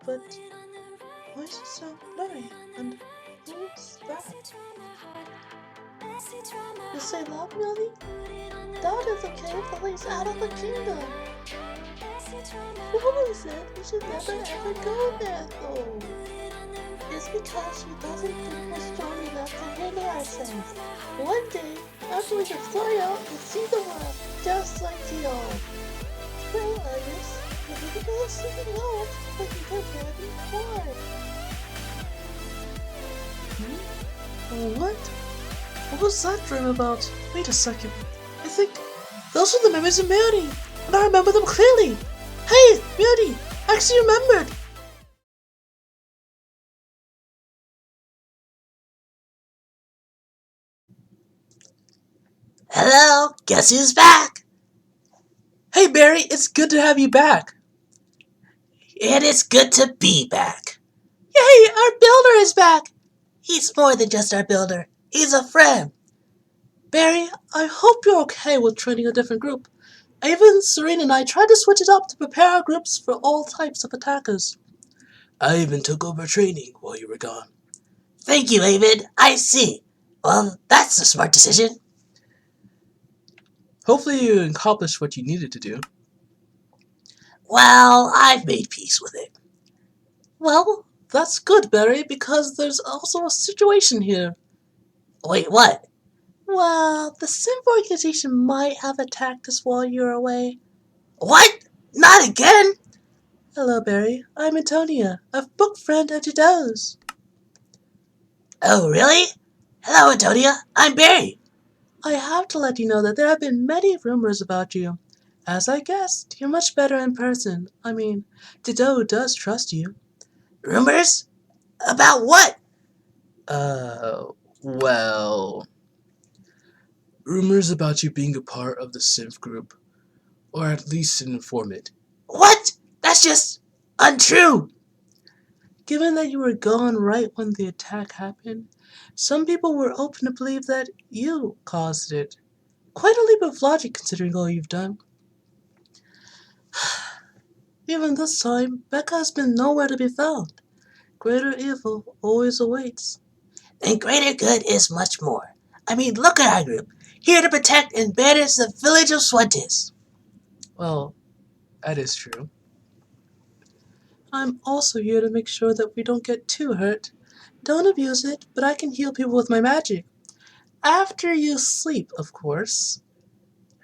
But why is it so blurry? And who's that? You say love, Melody? That is okay if the lady's out of the kingdom. Woman said we should never ever go there, though. It's because she doesn't think we're strong enough to handle ourselves. One day, after we can fly out and see the world, just like Jidowu. Well, Iris, if we go something else, we can go very far. What? What was that dream about? Wait a second. I think those are the memories of Mary, and I remember them clearly. Hey, Mary! I actually remembered! Hello, guess who's back? Hey, Barry, it's good to have you back. It is good to be back. Yay, our builder is back! He's more than just our builder. He's a friend. Barry, I hope you're okay with training a different group. Even Serene and I tried to switch it up to prepare our groups for all types of attackers. I even took over training while you were gone. Thank you, David. I see. Well, that's a smart decision. Hopefully you accomplished what you needed to do. Well, I've made peace with it. Well, that's good, Barry, because there's also a situation here. Wait, what? Well, the Synth organization might have attacked us while you were away. What? Not again? Hello, Barry. I'm Antonia, a book friend at Jidowu's. Oh, really? Hello, Antonia. I'm Barry. I have to let you know that there have been many rumors about you. As I guessed, you're much better in person. I mean, Jidowu does trust you. Rumors? About what? Well... rumors about you being a part of the Synth group. Or at least an informant. What? That's just untrue. Given that you were gone right when the attack happened, some people were open to believe that you caused it. Quite a leap of logic considering all you've done. Even this time, Becca has been nowhere to be found. Greater evil always awaits. And greater good is much more. I mean, look at our group. Here to protect and banish the village of Swentis. Well, that is true. I'm also here to make sure that we don't get too hurt. Don't abuse it, but I can heal people with my magic. After you sleep, of course.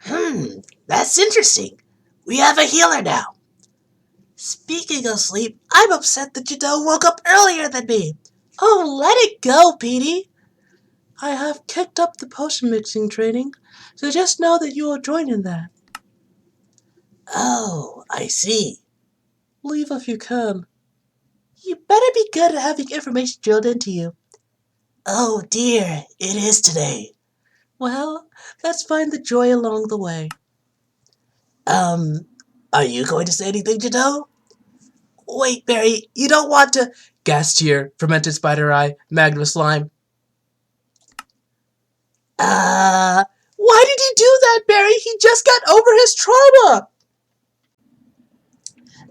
That's interesting. We have a healer now. Speaking of sleep, I'm upset that Jidowu woke up earlier than me. Oh, let it go, Petey. I have kicked up the potion mixing training, so just know that you will join in that. Oh, I see. Leave if you can. You better be good at having information drilled into you. Oh dear, it is today. Well, let's find the joy along the way. Are you going to say anything, Jidowu? Wait, Barry, you don't want to... Gas tier, fermented spider eye, magma slime. Why did he do that, Barry? He just got over his trauma!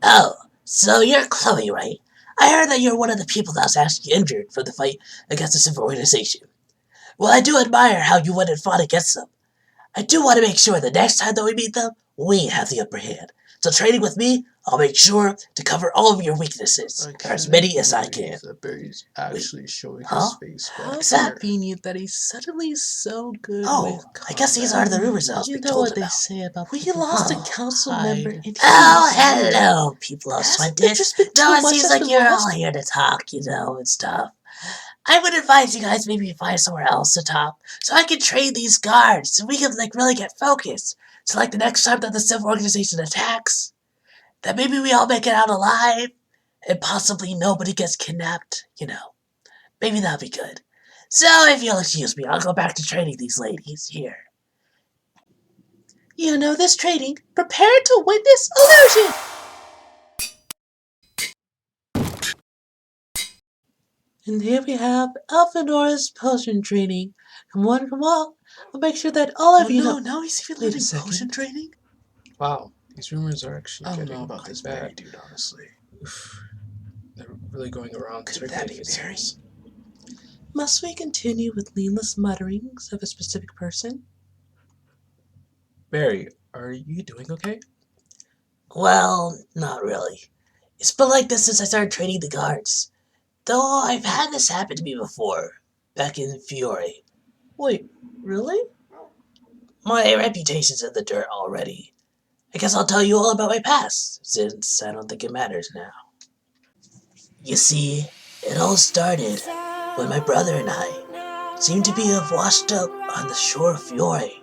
Oh, so you're Chloe, right? I heard that you're one of the people that was actually injured for the fight against the Civil Organization. Well, I do admire how you went and fought against them. I do want to make sure the next time that we meet them, we have the upper hand. So training with me, I'll make sure to cover all of your weaknesses, or as many as I can. That Barry's actually showing Huh? his face. How convenient that he's suddenly so good with I guess these are the rumors I was being told about. Say about we lost a council member. Oh, hello, people of Swentis. No, it seems like you're all here to talk, and stuff. I would advise you guys maybe find somewhere else to talk, so I can train these guards, so we can really get focused. So the next time that the Civil Organization attacks, that maybe we all make it out alive, and possibly nobody gets kidnapped, Maybe that'll be good. So if you'll excuse me, I'll go back to training these ladies here. This training, prepare to witness illusion! And here we have Alphanora's potion training. Come on. I'll make sure that all of you know. Now he's even leading potion training? Wow, these rumors are actually getting about this bad, dude, honestly. They're really going around. Could that be Barry? Must we continue with needless mutterings of a specific person? Barry, are you doing okay? Well, not really. It's been like this since I started training the guards. Though I've had this happen to me before, back in Fiore. Wait, really? My reputation's in the dirt already. I guess I'll tell you all about my past, since I don't think it matters now. You see, it all started when my brother and I seemed to be washed up on the shore of Fiore.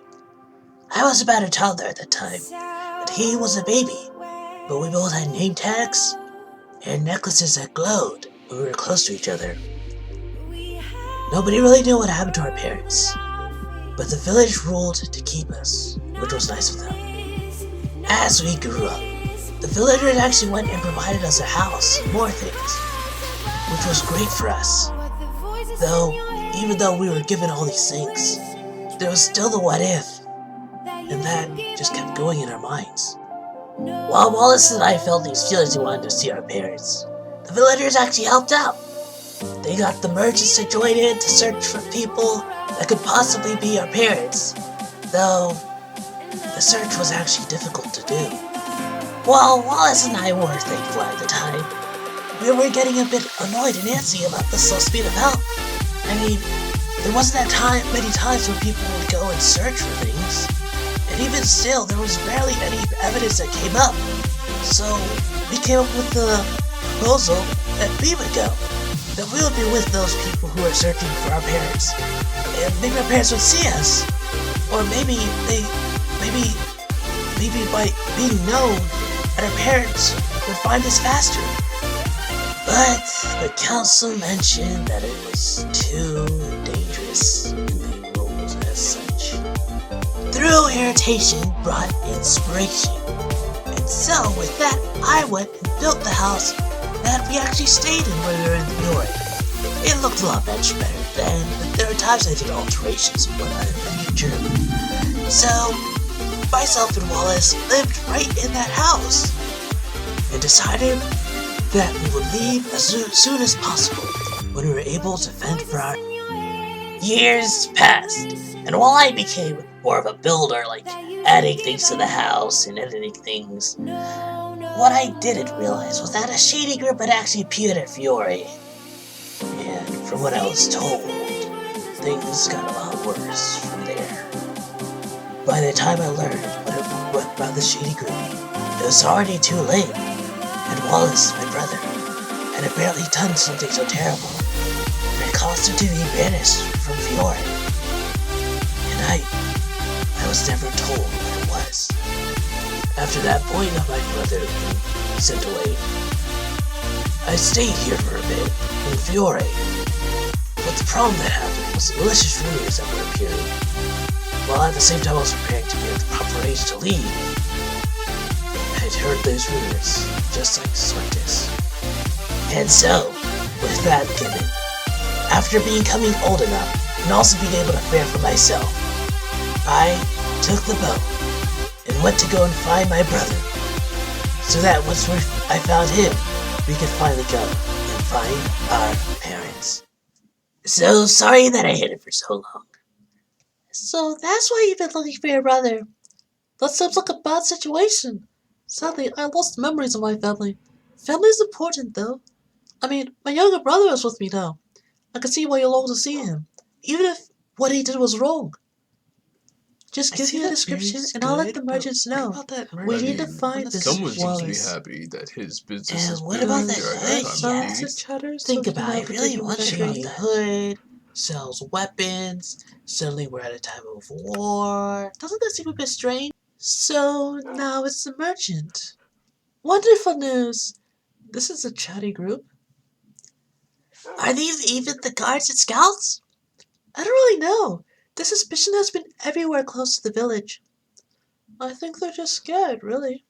I was about a toddler at the time, and he was a baby, but we both had name tags and necklaces that glowed when we were close to each other. Nobody really knew what happened to our parents, but the village ruled to keep us, which was nice of them. As we grew up, the villagers actually went and provided us a house and more things, which was great for us. Though, even though we were given all these things, there was still the what if, and that just kept going in our minds. While Wallace and I felt these feelings we wanted to see our parents, the villagers actually helped out. They got the merchants to join in to search for people that could possibly be our parents, though the search was actually difficult to do. While Wallace and I were thankful at the time, we were getting a bit annoyed and antsy about the slow speed of help. I mean, there wasn't many times when people would go and search for things, and even still, there was barely any evidence that came up. So we came up with the proposal that we would go, that we would be with those people who are searching for our parents, and maybe our parents would see us, or maybe by being known, that our parents would find us faster. But the council mentioned that it was too dangerous, and they ruled as such. Through irritation brought inspiration, and so with that I went and built the house that we actually stayed in when we were in Fiore. It looked a lot much better then, but there were times I did alterations and whatnot in the future. So, myself and Wallace lived right in that house, and decided that we would leave as soon as possible when we were able to fend for our... Years passed, and while I became more of a builder, like adding things to the house and editing things, what I didn't realize was that a shady group had actually appeared at Fiore. And from what I was told, things got a lot worse from there. By the time I learned what about the shady group, it was already too late, and Wallace, my brother, had apparently done something so terrible that caused him to be banished from Fiore. And I was never told what it was. After that point of my brother being sent away, I stayed here for a bit in Fiore. But the problem that happened was the malicious rumors that were appearing, while at the same time I was preparing to be at the proper age to leave. I had heard those rumors, just like Swentis. And so, with that given, after becoming old enough, and also being able to fend for myself, I took the boat and went to go and find my brother, so that once I found him, we could finally go and find our parents. So sorry that I hid it for so long. So that's why you've been looking for your brother. That seems like a bad situation. Sadly, I lost memories of my family. Family's important, though. I mean, my younger brother is with me now. I can see why you long to see him, even if what he did was wrong. Just give me a description, and I'll let the merchants know. We need to find this Someone seems to be Wallace. happy that his business is what about that booming hood? during Think about it. I really want to know the hood sells weapons. Suddenly we're at a time of war. Doesn't that seem a bit strange? So now it's the merchant. Wonderful news. This is a chatty group. Are these even the guards and scouts? I don't really know. The suspicion has been everywhere close to the village. I think they're just scared, really.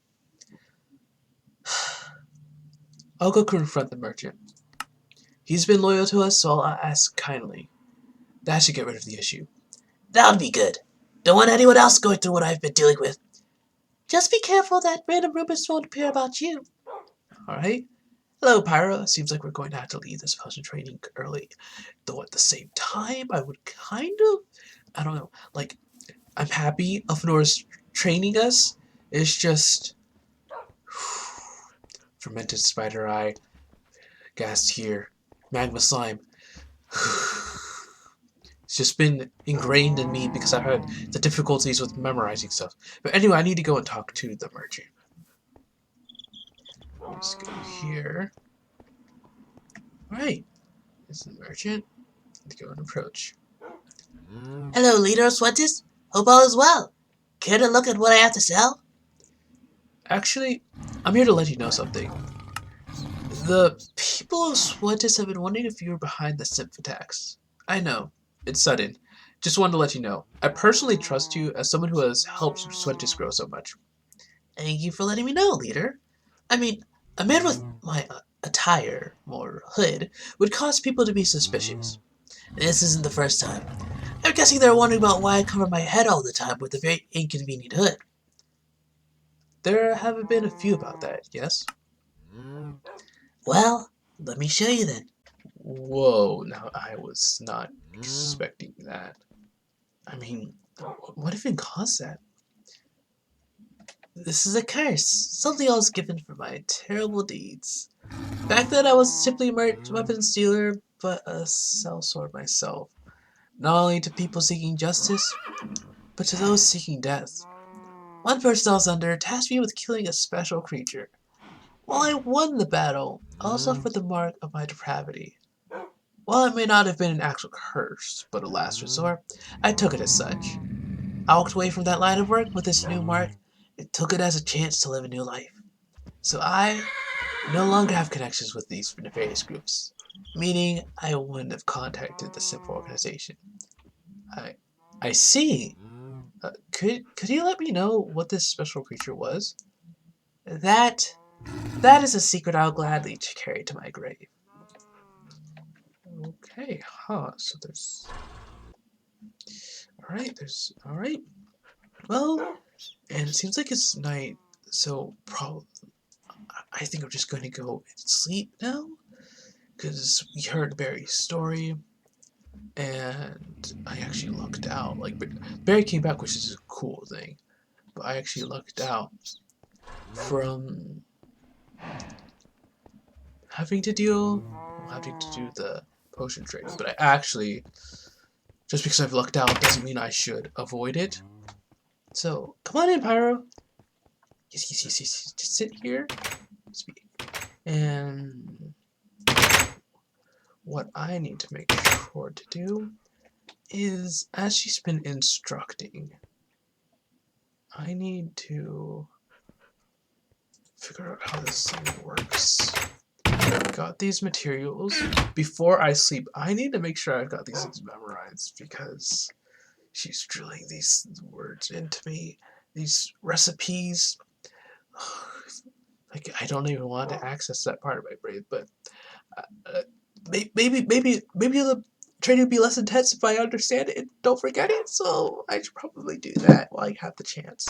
I'll go confront the merchant. He's been loyal to us, so I'll ask kindly. That should get rid of the issue. That would be good. Don't want anyone else going through what I've been dealing with. Just be careful that random rumors won't appear about you. Alright? Hello, Pyro. Seems like we're going to have to leave this potion training early. Though at the same time, I would kind of... I don't know. Like, I'm happy Elfenor's training us. It's just... fermented spider eye. Gas here. Magma slime. It's just been ingrained in me because I've had the difficulties with memorizing stuff. But anyway, I need to go and talk to the merchant. Let's go here. Alright. This is the merchant. Let's go and approach. Hello, leader of Swentis. Hope all is well. Care to look at what I have to sell? Actually, I'm here to let you know something. The people of Swentis have been wondering if you were behind the Symph attacks. I know. It's sudden. Just wanted to let you know. I personally trust you as someone who has helped Swentis grow so much. Thank you for letting me know, leader. I mean, a man with my attire, or hood, would cause people to be suspicious. This isn't the first time. I'm guessing they're wondering about why I cover my head all the time with a very inconvenient hood. There have been a few about that, yes? Well, let me show you then. Whoa, now I was not expecting that. I mean, what even caused that? This is a curse, something I was given for my terrible deeds. Back then I was simply a weapons dealer, but a sellsword myself. Not only to people seeking justice, but to those seeking death. One person I was under tasked me with killing a special creature. While I won the battle, I also suffered the mark of my depravity. While it may not have been an actual curse, but a last resort, I took it as such. I walked away from that line of work with this new mark and took it as a chance to live a new life. So I no longer have connections with these nefarious groups, meaning I wouldn't have contacted the Symph organization. I see. Could you let me know what this special creature was? That is a secret I'll gladly carry to my grave. Okay, so there's... Alright. Well, and it seems like it's night, so probably... I think I'm just going to go and sleep now, because we heard Barry's story, and I actually lucked out. Like, Barry came back, which is a cool thing, but I actually lucked out from having to do the potion trading. But I actually, just because I've lucked out doesn't mean I should avoid it. So, come on in, Pyro. Yes. Just sit here. Speak. And what I need to make sure to do is, as she's been instructing, I need to figure out how this thing works. I've got these materials. Before I sleep, I need to make sure I've got these things memorized, because she's drilling these words into me, these recipes. Like, I don't even want to access that part of my brain, but maybe the training would be less intense if I understand it and don't forget it, so I should probably do that while I have the chance.